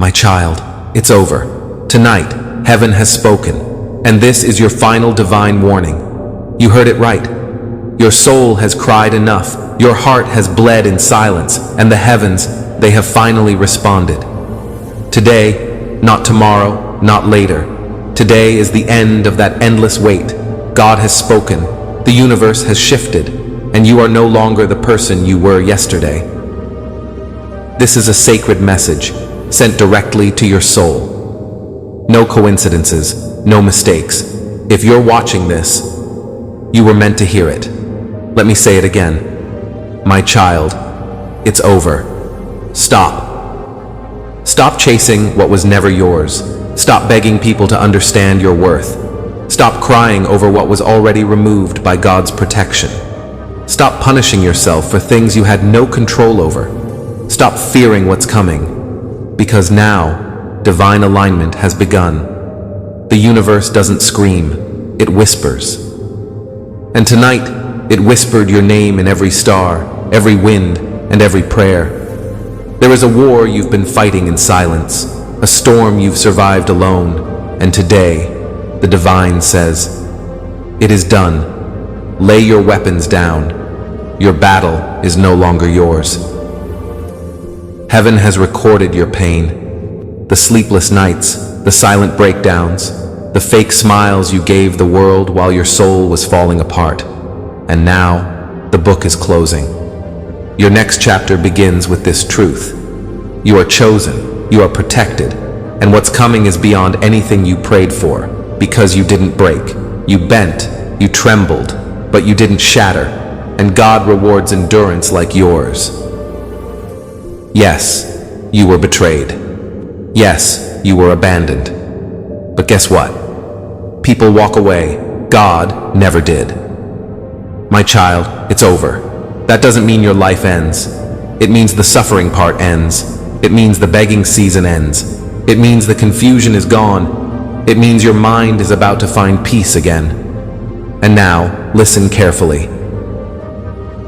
My child, it's over. Tonight, heaven has spoken, and this is your final divine warning. You heard it right. Your soul has cried enough, your heart has bled in silence, and the heavens, they have finally responded. Today, not tomorrow, not later. Today is the end of that endless wait. God has spoken, the universe has shifted, and you are no longer the person you were yesterday. This is a sacred message, sent directly to your soul. No coincidences, no mistakes. If you're watching this, you were meant to hear it. Let me say it again. My child, it's over. Stop. Stop chasing what was never yours. Stop begging people to understand your worth. Stop crying over what was already removed by God's protection. Stop punishing yourself for things you had no control over. Stop fearing what's coming, because now divine alignment has begun. The universe doesn't scream, it whispers. And tonight, it whispered your name in every star, every wind, and every prayer. There is a war you've been fighting in silence, a storm you've survived alone, and today, the divine says, it is done. Lay your weapons down. Your battle is no longer yours. Heaven has recorded your pain, the sleepless nights, the silent breakdowns, the fake smiles you gave the world while your soul was falling apart. And now, the book is closing. Your next chapter begins with this truth. You are chosen, you are protected, and what's coming is beyond anything you prayed for, because you didn't break. You bent, you trembled, but you didn't shatter, and God rewards endurance like yours. Yes, you were betrayed. Yes, you were abandoned. But guess what? People walk away. God never did. My child, it's over. That doesn't mean your life ends. It means the suffering part ends. It means the begging season ends. It means the confusion is gone. It means your mind is about to find peace again. And now, listen carefully.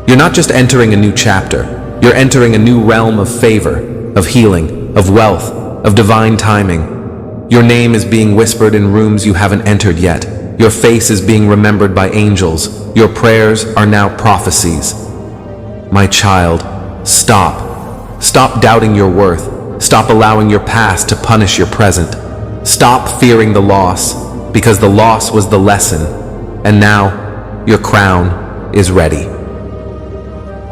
You're not just entering a new chapter. You're entering a new realm of favor, of healing, of wealth, of divine timing. Your name is being whispered in rooms you haven't entered yet. Your face is being remembered by angels. Your prayers are now prophecies. My child, stop. Stop doubting your worth. Stop allowing your past to punish your present. Stop fearing the loss, because the loss was the lesson. And now, your crown is ready.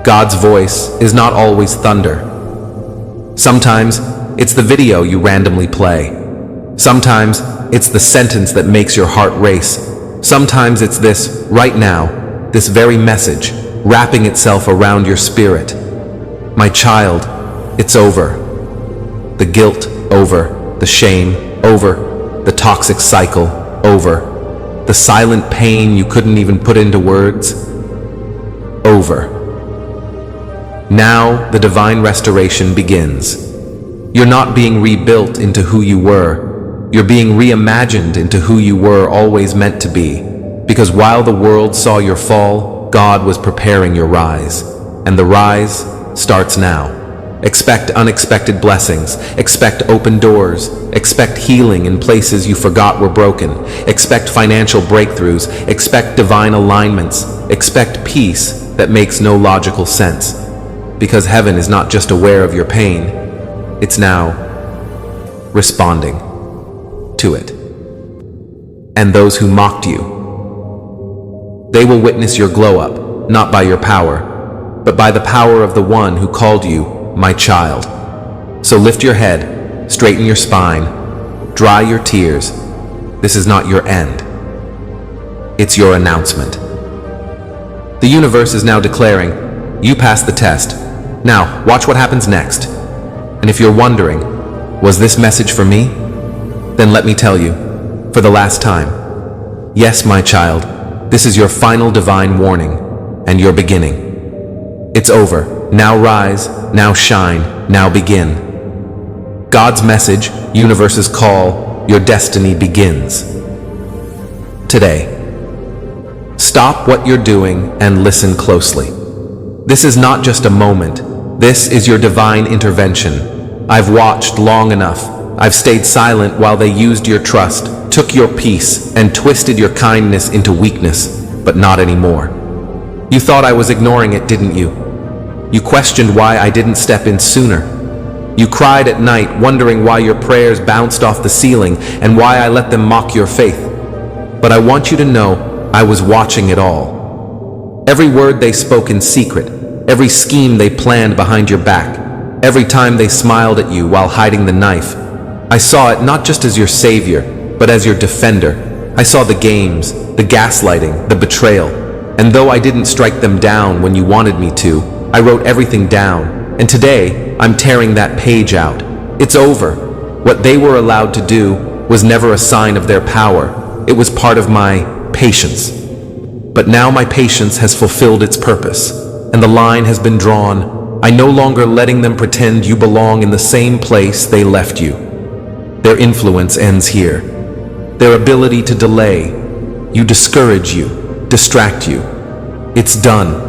God's voice is not always thunder. Sometimes it's the video you randomly play. Sometimes it's the sentence that makes your heart race. Sometimes it's this, right now, this very message, wrapping itself around your spirit. My child, it's over. The guilt, over. The shame, over. The toxic cycle, over. The silent pain you couldn't even put into words, over. Now the divine restoration begins. You're not being rebuilt into who you were. You're being reimagined into who you were always meant to be. Because while the world saw your fall, God was preparing your rise. And the rise starts now. Expect unexpected blessings. Expect open doors. Expect healing in places you forgot were broken. Expect financial breakthroughs. Expect divine alignments. Expect peace that makes no logical sense. Because heaven is not just aware of your pain, it's now responding to it. And those who mocked you, they will witness your glow up, not by your power, but by the power of the one who called you my child. So lift your head, straighten your spine, dry your tears. This is not your end. It's your announcement. The universe is now declaring, you passed the test. Now, watch what happens next. And if you're wondering, was this message for me? Then let me tell you, for the last time, yes, my child, this is your final divine warning and your beginning. It's over. Now rise, now shine, now begin. God's message, universe's call, your destiny begins. Today. Stop what you're doing and listen closely. This is not just a moment. This is your divine intervention, I've watched long enough. I've stayed silent while they used your trust, took your peace, and twisted your kindness into weakness, but not anymore. You thought I was ignoring it, didn't you? You questioned why I didn't step in sooner. You cried at night, wondering why your prayers bounced off the ceiling and why I let them mock your faith. But I want you to know I was watching it all. Every word they spoke in secret, every scheme they planned behind your back, every time they smiled at you while hiding the knife. I saw it not just as your savior, but as your defender. I saw the games, the gaslighting, the betrayal. And though I didn't strike them down when you wanted me to, I wrote everything down. And today, I'm tearing that page out. It's over. What they were allowed to do was never a sign of their power. It was part of my patience. But now my patience has fulfilled its purpose, and the line has been drawn. I no longer letting them pretend you belong in the same place they left you. Their influence ends here. Their ability to delay, you discourage you, distract you. It's done.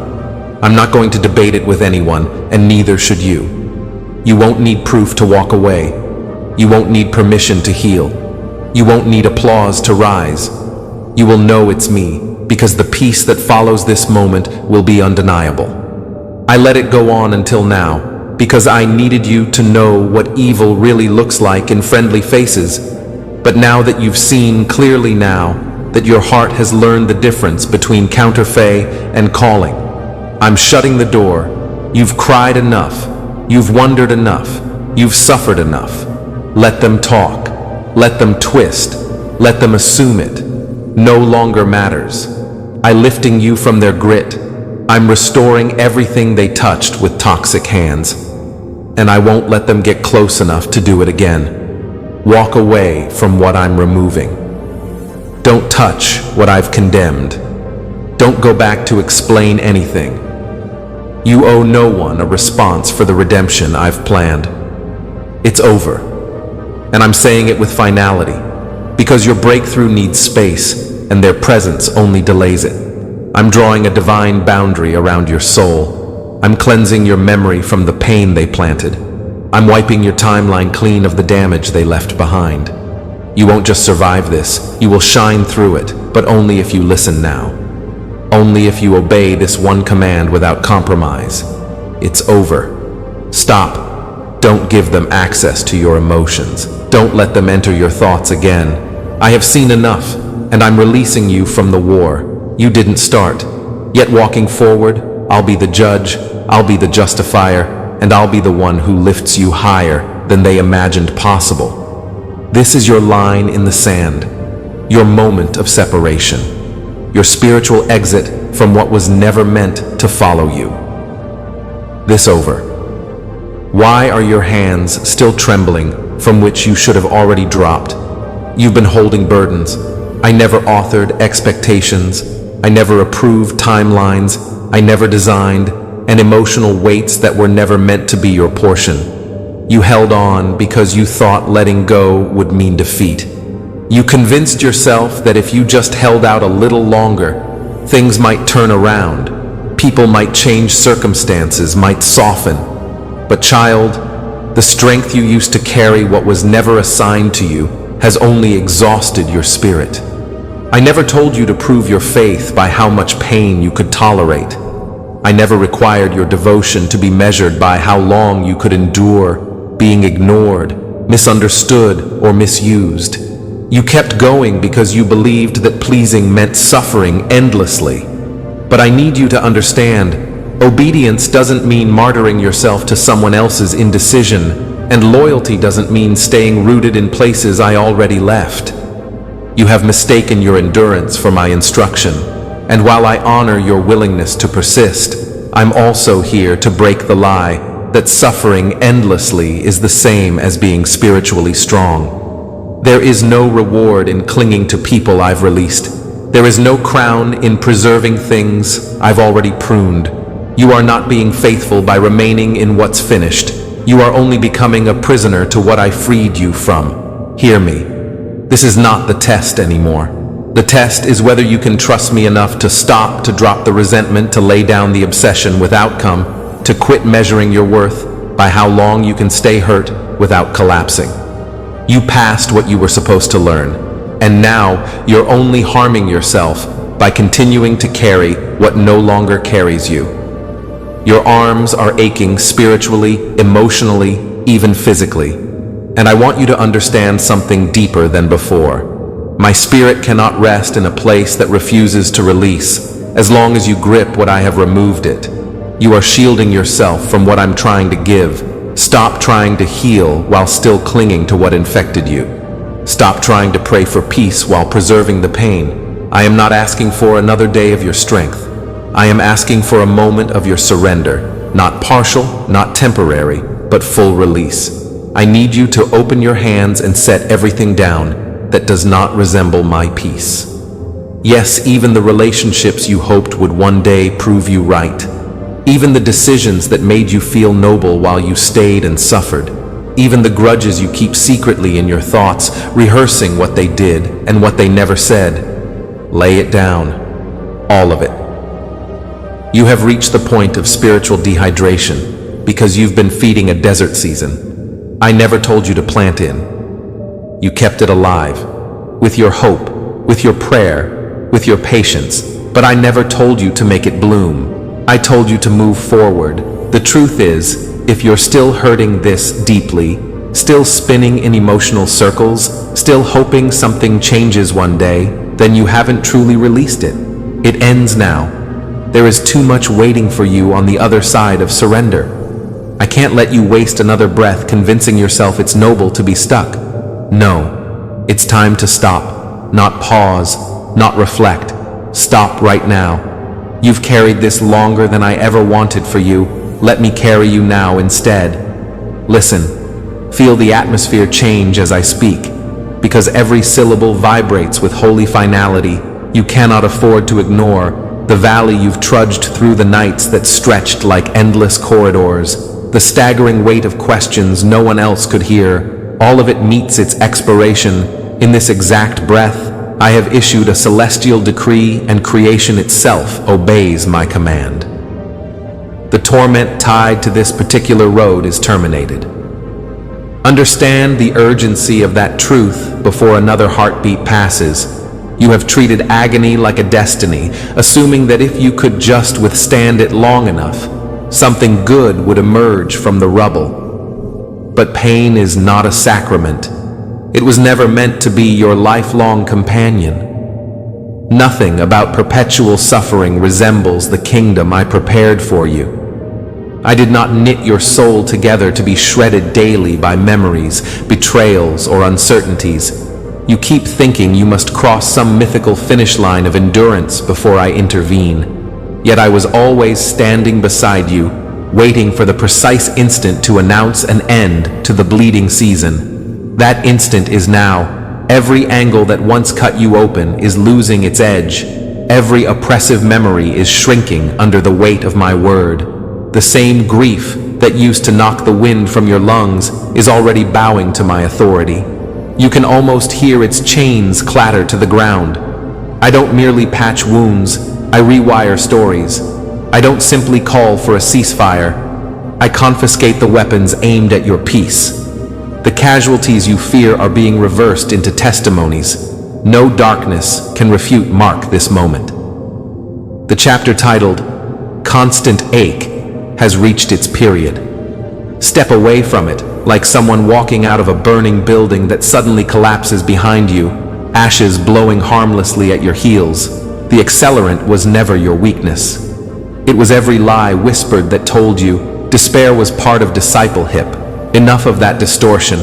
I'm not going to debate it with anyone, and neither should you. You won't need proof to walk away. You won't need permission to heal. You won't need applause to rise. You will know it's me, because the peace that follows this moment will be undeniable. I let it go on until now, because I needed you to know what evil really looks like in friendly faces. But now that you've seen clearly now, that your heart has learned the difference between counterfeit and calling, I'm shutting the door. You've cried enough. You've wondered enough. You've suffered enough. Let them talk. Let them twist. Let them assume it no longer matters. I'm lifting you from their grit. I'm restoring everything they touched with toxic hands. And I won't let them get close enough to do it again. Walk away from what I'm removing. Don't touch what I've condemned. Don't go back to explain anything. You owe no one a response for the redemption I've planned. It's over. And I'm saying it with finality, because your breakthrough needs space, and their presence only delays it. I'm drawing a divine boundary around your soul. I'm cleansing your memory from the pain they planted. I'm wiping your timeline clean of the damage they left behind. You won't just survive this, you will shine through it, but only if you listen now. Only if you obey this one command without compromise. It's over. Stop. Don't give them access to your emotions. Don't let them enter your thoughts again. I have seen enough, and I'm releasing you from the war. You didn't start. Yet walking forward, I'll be the judge, I'll be the justifier, and I'll be the one who lifts you higher than they imagined possible. This is your line in the sand, your moment of separation, your spiritual exit from what was never meant to follow you. This over. Why are your hands still trembling from which you should have already dropped? You've been holding burdens. I never authored expectations. I never approved timelines. I never designed, and emotional weights that were never meant to be your portion. You held on because you thought letting go would mean defeat. You convinced yourself that if you just held out a little longer, things might turn around. People might change, circumstances might soften. But child, the strength you used to carry what was never assigned to you has only exhausted your spirit. I never told you to prove your faith by how much pain you could tolerate. I never required your devotion to be measured by how long you could endure being ignored, misunderstood, or misused. You kept going because you believed that pleasing meant suffering endlessly. But I need you to understand, obedience doesn't mean martyring yourself to someone else's indecision, and loyalty doesn't mean staying rooted in places I already left. You have mistaken your endurance for my instruction, and while I honor your willingness to persist, I'm also here to break the lie that suffering endlessly is the same as being spiritually strong. There is no reward in clinging to people I've released. There is no crown in preserving things I've already pruned. You are not being faithful by remaining in what's finished. You are only becoming a prisoner to what I freed you from. Hear me. This is not the test anymore. The test is whether you can trust me enough to stop, to drop the resentment, to lay down the obsession with outcome, to quit measuring your worth by how long you can stay hurt without collapsing. You passed what you were supposed to learn, and now you're only harming yourself by continuing to carry what no longer carries you. Your arms are aching spiritually, emotionally, even physically. And I want you to understand something deeper than before. My spirit cannot rest in a place that refuses to release, as long as you grip what I have removed it. You are shielding yourself from what I'm trying to give. Stop trying to heal while still clinging to what infected you. Stop trying to pray for peace while preserving the pain. I am not asking for another day of your strength. I am asking for a moment of your surrender, not partial, not temporary, but full release. I need you to open your hands and set everything down that does not resemble my peace. Yes, even the relationships you hoped would one day prove you right. Even the decisions that made you feel noble while you stayed and suffered. Even the grudges you keep secretly in your thoughts, rehearsing what they did and what they never said. Lay it down, all of it. You have reached the point of spiritual dehydration because you've been feeding a desert season. I never told you to plant in. You kept it alive, with your hope, with your prayer, with your patience, but I never told you to make it bloom. I told you to move forward. The truth is, if you're still hurting this deeply, still spinning in emotional circles, still hoping something changes one day, then you haven't truly released it. It ends now. There is too much waiting for you on the other side of surrender. I can't let you waste another breath convincing yourself it's noble to be stuck. No, it's time to stop, not pause, not reflect. Stop right now. You've carried this longer than I ever wanted for you. Let me carry you now instead. Listen, feel the atmosphere change as I speak. Because every syllable vibrates with holy finality, you cannot afford to ignore the valley you've trudged through, the nights that stretched like endless corridors, the staggering weight of questions no one else could hear. All of it meets its expiration. In this exact breath, I have issued a celestial decree, and creation itself obeys my command. The torment tied to this particular road is terminated. Understand the urgency of that truth before another heartbeat passes. You have treated agony like a destiny, assuming that if you could just withstand it long enough, something good would emerge from the rubble. But pain is not a sacrament. It was never meant to be your lifelong companion. Nothing about perpetual suffering resembles the kingdom I prepared for you. I did not knit your soul together to be shredded daily by memories, betrayals, or uncertainties. You keep thinking you must cross some mythical finish line of endurance before I intervene. Yet I was always standing beside you, waiting for the precise instant to announce an end to the bleeding season. That instant is now. Every angle that once cut you open is losing its edge. Every oppressive memory is shrinking under the weight of my word. The same grief that used to knock the wind from your lungs is already bowing to my authority. You can almost hear its chains clatter to the ground. I don't merely patch wounds, I rewire stories. I don't simply call for a ceasefire. I confiscate the weapons aimed at your peace. The casualties you fear are being reversed into testimonies. No darkness can refute mark this moment. The chapter titled, Constant Ache, has reached its period. Step away from it, like someone walking out of a burning building that suddenly collapses behind you, ashes blowing harmlessly at your heels. The accelerant was never your weakness. It was every lie whispered that told you despair was part of discipleship. Enough of that distortion.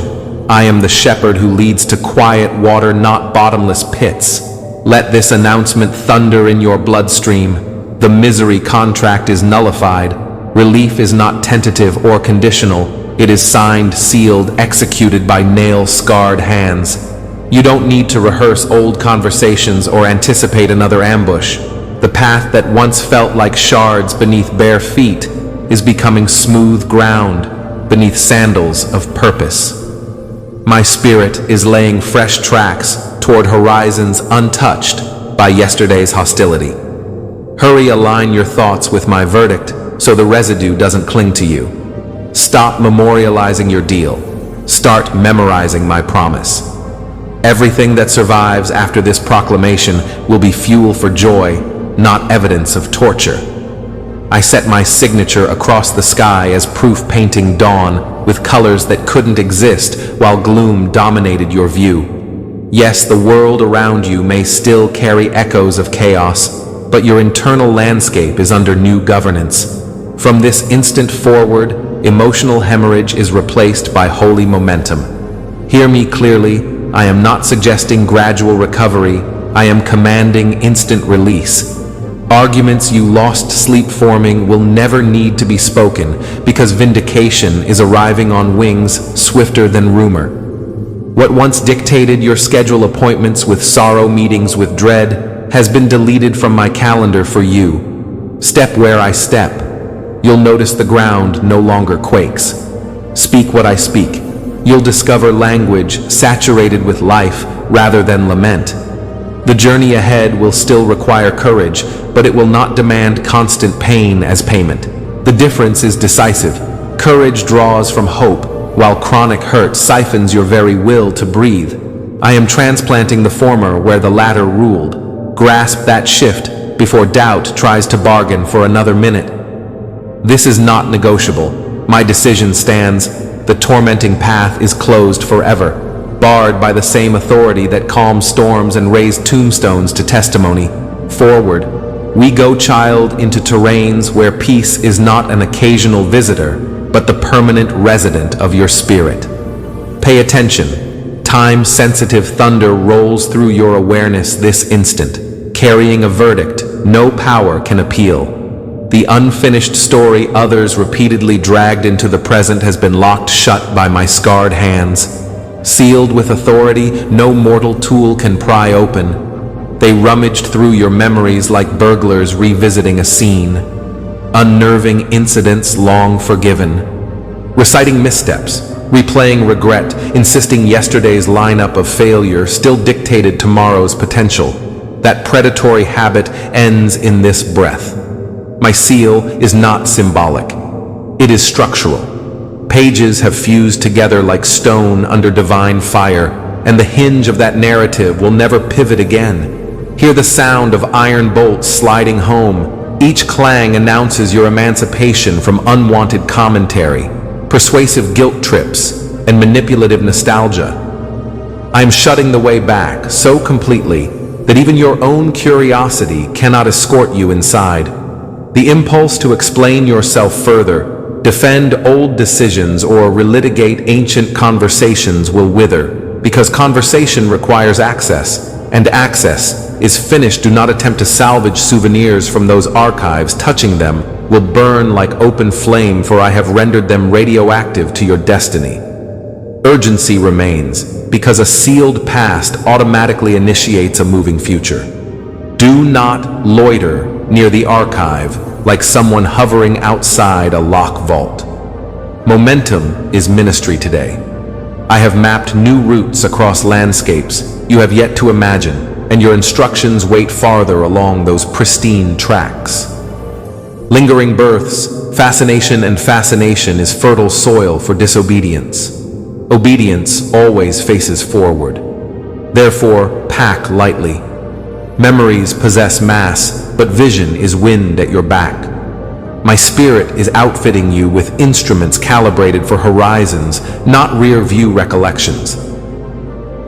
I am the shepherd who leads to quiet water, not bottomless pits. Let this announcement thunder in your bloodstream. The misery contract is nullified. Relief is not tentative or conditional. It is signed, sealed, executed by nail-scarred hands. You don't need to rehearse old conversations or anticipate another ambush. The path that once felt like shards beneath bare feet is becoming smooth ground beneath sandals of purpose. My spirit is laying fresh tracks toward horizons untouched by yesterday's hostility. Hurry, align your thoughts with my verdict so the residue doesn't cling to you. Stop memorializing your deal. Start memorizing my promise. Everything that survives after this proclamation will be fuel for joy, not evidence of torture. I set my signature across the sky as proof painting dawn with colors that couldn't exist while gloom dominated your view. Yes, the world around you may still carry echoes of chaos, but your internal landscape is under new governance. From this instant forward, emotional hemorrhage is replaced by holy momentum. Hear me clearly, I am not suggesting gradual recovery, I am commanding instant release. Arguments you lost sleep forming will never need to be spoken because vindication is arriving on wings swifter than rumor. What once dictated your schedule appointments with sorrow, meetings with dread, has been deleted from my calendar for you. Step where I step. You'll notice the ground no longer quakes. Speak what I speak. You'll discover language saturated with life rather than lament. The journey ahead will still require courage, but it will not demand constant pain as payment. The difference is decisive. Courage draws from hope, while chronic hurt siphons your very will to breathe. I am transplanting the former where the latter ruled. Grasp that shift before doubt tries to bargain for another minute. This is not negotiable. My decision stands. The tormenting path is closed forever, barred by the same authority that calms storms and raised tombstones to testimony. Forward, we go, child, into terrains where peace is not an occasional visitor, but the permanent resident of your spirit. Pay attention. Time-sensitive thunder rolls through your awareness this instant, carrying a verdict no power can appeal. The unfinished story others repeatedly dragged into the present has been locked shut by my scarred hands. Sealed with authority no mortal tool can pry open. They rummaged through your memories like burglars revisiting a scene. Unnerving incidents long forgiven. Reciting missteps, replaying regret, insisting yesterday's lineup of failure still dictated tomorrow's potential. That predatory habit ends in this breath. My seal is not symbolic. It is structural. Pages have fused together like stone under divine fire, and the hinge of that narrative will never pivot again. Hear the sound of iron bolts sliding home. Each clang announces your emancipation from unwanted commentary, persuasive guilt trips, and manipulative nostalgia. I am shutting the way back so completely that even your own curiosity cannot escort you inside. The impulse to explain yourself further, defend old decisions, or relitigate ancient conversations will wither, because conversation requires access, and access is finished. Do not attempt to salvage souvenirs from those archives. Touching them will burn like open flame, for I have rendered them radioactive to your destiny. Urgency remains, because a sealed past automatically initiates a moving future. Do not loiter near the archive like someone hovering outside a lock vault. Momentum is ministry today. I have mapped new routes across landscapes you have yet to imagine, and your instructions wait farther along those pristine tracks. Lingering births, fascination, and fascination is fertile soil for disobedience. Obedience always faces forward. Therefore, pack lightly. Memories possess mass, but vision is wind at your back. My spirit is outfitting you with instruments calibrated for horizons, not rear-view recollections.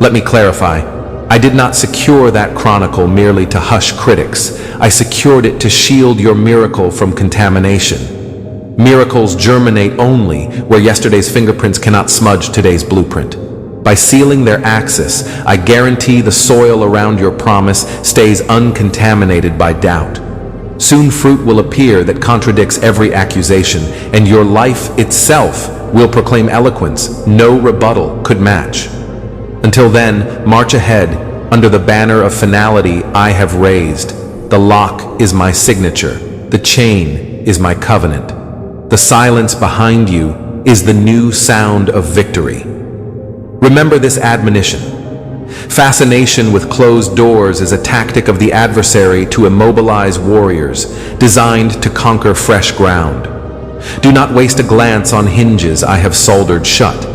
Let me clarify. I did not secure that chronicle merely to hush critics. I secured it to shield your miracle from contamination. Miracles germinate only where yesterday's fingerprints cannot smudge today's blueprint. By sealing their axis, I guarantee the soil around your promise stays uncontaminated by doubt. Soon fruit will appear that contradicts every accusation, and your life itself will proclaim eloquence no rebuttal could match. Until then, march ahead under the banner of finality I have raised. The lock is my signature. The chain is my covenant. The silence behind you is the new sound of victory. Remember this admonition. Fascination with closed doors is a tactic of the adversary to immobilize warriors, designed to conquer fresh ground. Do not waste a glance on hinges I have soldered shut.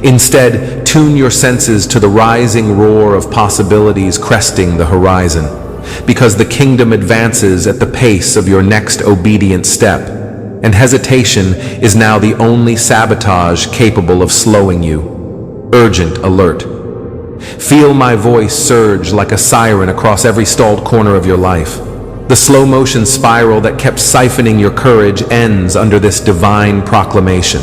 Instead, tune your senses to the rising roar of possibilities cresting the horizon, because the kingdom advances at the pace of your next obedient step, and hesitation is now the only sabotage capable of slowing you. Urgent alert. Feel my voice surge like a siren across every stalled corner of your life. The slow-motion spiral that kept siphoning your courage ends under this divine proclamation.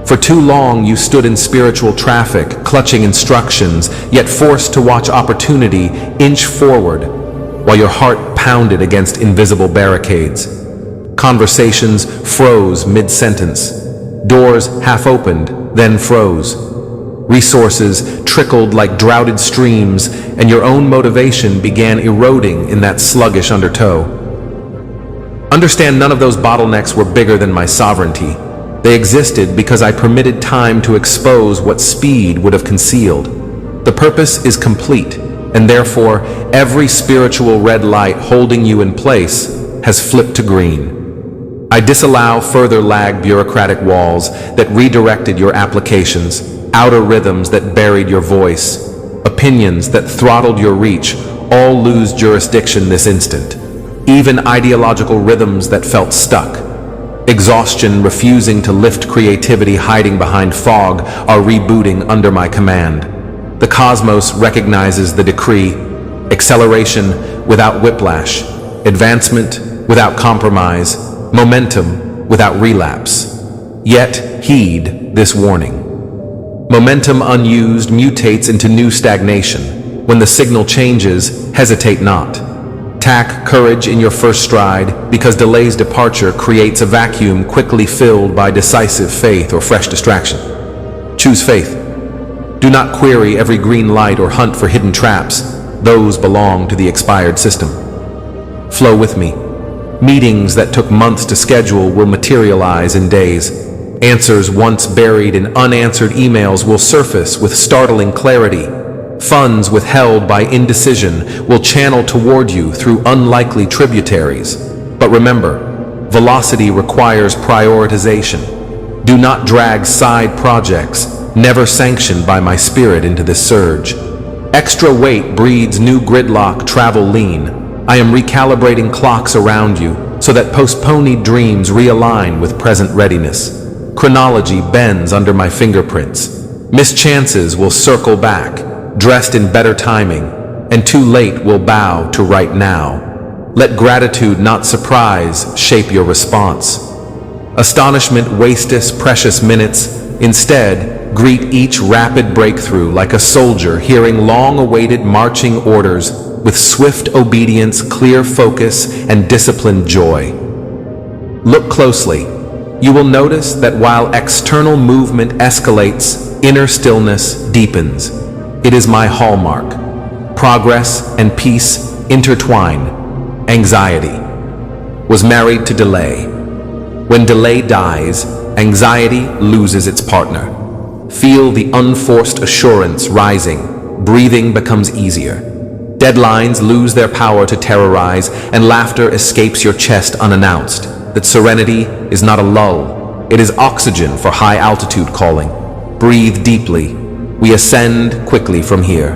For too long you stood in spiritual traffic, clutching instructions, yet forced to watch opportunity inch forward, while your heart pounded against invisible barricades. Conversations froze mid-sentence. Doors half opened, then froze. Resources trickled like droughted streams, and your own motivation began eroding in that sluggish undertow. Understand, none of those bottlenecks were bigger than my sovereignty. They existed because I permitted time to expose what speed would have concealed. The purpose is complete, and therefore every spiritual red light holding you in place has flipped to green. I disallow further lag bureaucratic walls that redirected your applications, outer rhythms that buried your voice, opinions that throttled your reach. All lose jurisdiction this instant. Even ideological rhythms that felt stuck. Exhaustion refusing to lift creativity hiding behind fog are rebooting under my command. The cosmos recognizes the decree: acceleration without whiplash, advancement without compromise, momentum without relapse. Yet heed this warning. Momentum unused mutates into new stagnation. When the signal changes, hesitate not. Tack courage in your first stride, because delay's departure creates a vacuum quickly filled by decisive faith or fresh distraction. Choose faith. Do not query every green light or hunt for hidden traps. Those belong to the expired system. Flow with me. Meetings that took months to schedule will materialize in days. Answers once buried in unanswered emails will surface with startling clarity. Funds withheld by indecision will channel toward you through unlikely tributaries. But remember, velocity requires prioritization. Do not drag side projects, never sanctioned by my spirit, into this surge. Extra weight breeds new gridlock. Travel lean. I am recalibrating clocks around you so that postponed dreams realign with present readiness. Chronology bends under my fingerprints. Mischances will circle back, dressed in better timing, and too late will bow to right now. Let gratitude, not surprise, shape your response. Astonishment wasteth precious minutes. Instead, greet each rapid breakthrough like a soldier hearing long-awaited marching orders with swift obedience, clear focus, and disciplined joy. Look closely. You will notice that while external movement escalates, inner stillness deepens. It is my hallmark. Progress and peace intertwine. Anxiety was married to delay. When delay dies, anxiety loses its partner. Feel the unforced assurance rising. Breathing becomes easier. Deadlines lose their power to terrorize, and laughter escapes your chest unannounced. That serenity is not a lull. It is oxygen for high-altitude calling. Breathe deeply. We ascend quickly from here.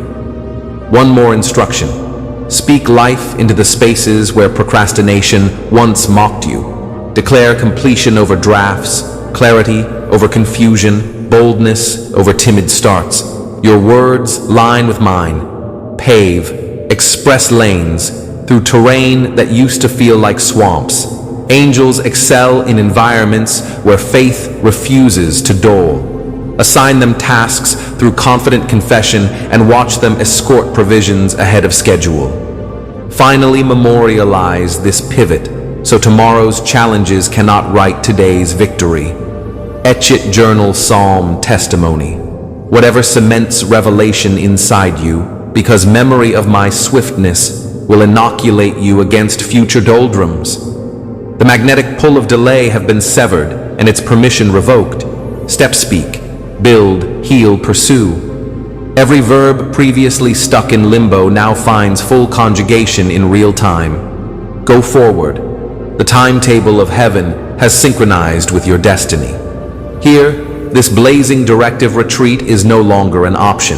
One more instruction. Speak life into the spaces where procrastination once mocked you. Declare completion over drafts, clarity over confusion, boldness over timid starts. Your words line with mine. Pave, express lanes through terrain that used to feel like swamps. Angels excel in environments where faith refuses to dole. Assign them tasks through confident confession and watch them escort provisions ahead of schedule. Finally, memorialize this pivot so tomorrow's challenges cannot write today's victory. Etch it, journal, psalm, testimony. Whatever cements revelation inside you, because memory of my swiftness will inoculate you against future doldrums. The magnetic pull of delay have been severed and its permission revoked. Step speak, build, heal, pursue. Every verb previously stuck in limbo now finds full conjugation in real time. Go forward. The timetable of heaven has synchronized with your destiny. Here, this blazing directive retreat is no longer an option.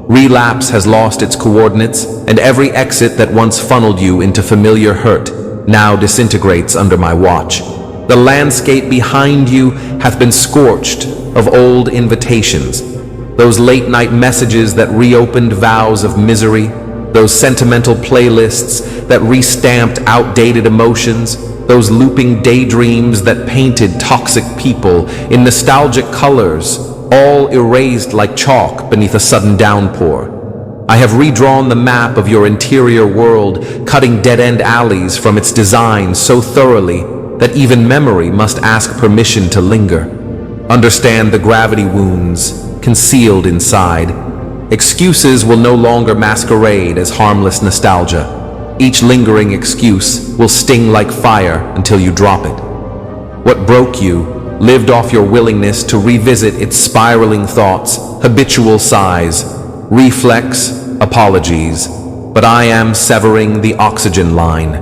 Relapse has lost its coordinates, and every exit that once funneled you into familiar hurt now disintegrates under my watch. The landscape behind you hath been scorched of old invitations, those late-night messages that reopened vows of misery, those sentimental playlists that restamped outdated emotions, those looping daydreams that painted toxic people in nostalgic colors, all erased like chalk beneath a sudden downpour. I have redrawn the map of your interior world, cutting dead-end alleys from its design so thoroughly that even memory must ask permission to linger. Understand the gravity wounds concealed inside. Excuses will no longer masquerade as harmless nostalgia. Each lingering excuse will sting like fire until you drop it. What broke you lived off your willingness to revisit its spiraling thoughts, habitual sighs, reflex, apologies, but I am severing the oxygen line.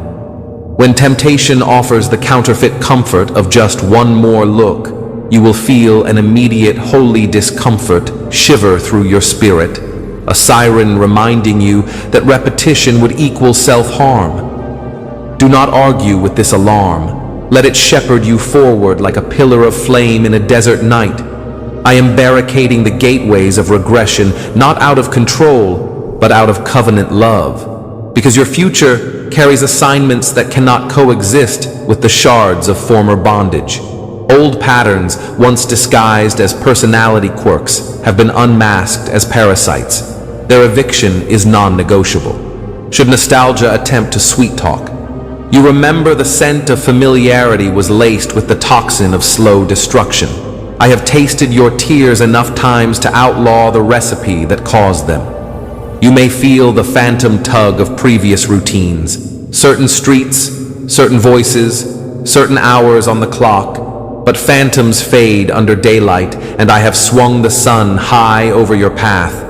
When temptation offers the counterfeit comfort of just one more look, you will feel an immediate holy discomfort shiver through your spirit, a siren reminding you that repetition would equal self-harm. Do not argue with this alarm. Let it shepherd you forward like a pillar of flame in a desert night. I am barricading the gateways of regression, not out of control, but out of covenant love. Because your future carries assignments that cannot coexist with the shards of former bondage. Old patterns, once disguised as personality quirks, have been unmasked as parasites. Their eviction is non-negotiable. Should nostalgia attempt to sweet-talk, you remember the scent of familiarity was laced with the toxin of slow destruction. I have tasted your tears enough times to outlaw the recipe that caused them. You may feel the phantom tug of previous routines, certain streets, certain voices, certain hours on the clock, but phantoms fade under daylight, and I have swung the sun high over your path.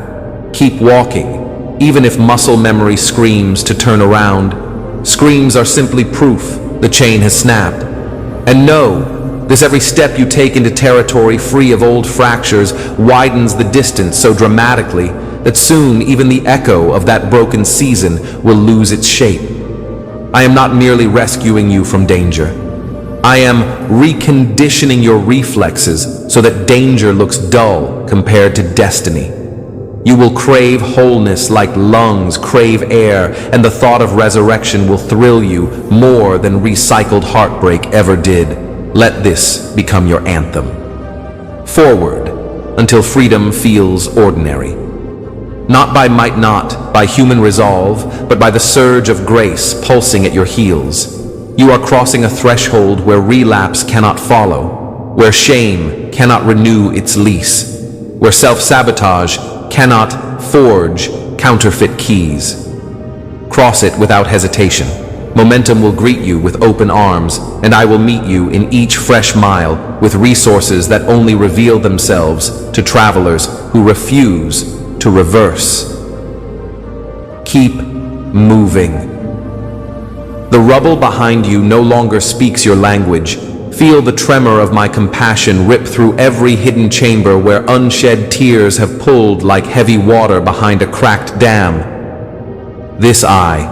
Keep walking, even if muscle memory screams to turn around. Screams are simply proof the chain has snapped. And know, this every step you take into territory free of old fractures widens the distance so dramatically that soon even the echo of that broken season will lose its shape. I am not merely rescuing you from danger. I am reconditioning your reflexes so that danger looks dull compared to destiny. You will crave wholeness like lungs crave air, and the thought of resurrection will thrill you more than recycled heartbreak ever did. Let this become your anthem. Forward, until freedom feels ordinary. Not by might, not by human resolve, but by the surge of grace pulsing at your heels. You are crossing a threshold where relapse cannot follow, where shame cannot renew its lease, where self-sabotage cannot forge counterfeit keys. Cross it without hesitation. Momentum will greet you with open arms, and I will meet you in each fresh mile with resources that only reveal themselves to travelers who refuse to reverse. Keep moving. The rubble behind you no longer speaks your language. Feel the tremor of my compassion rip through every hidden chamber where unshed tears have pulled like heavy water behind a cracked dam. This eye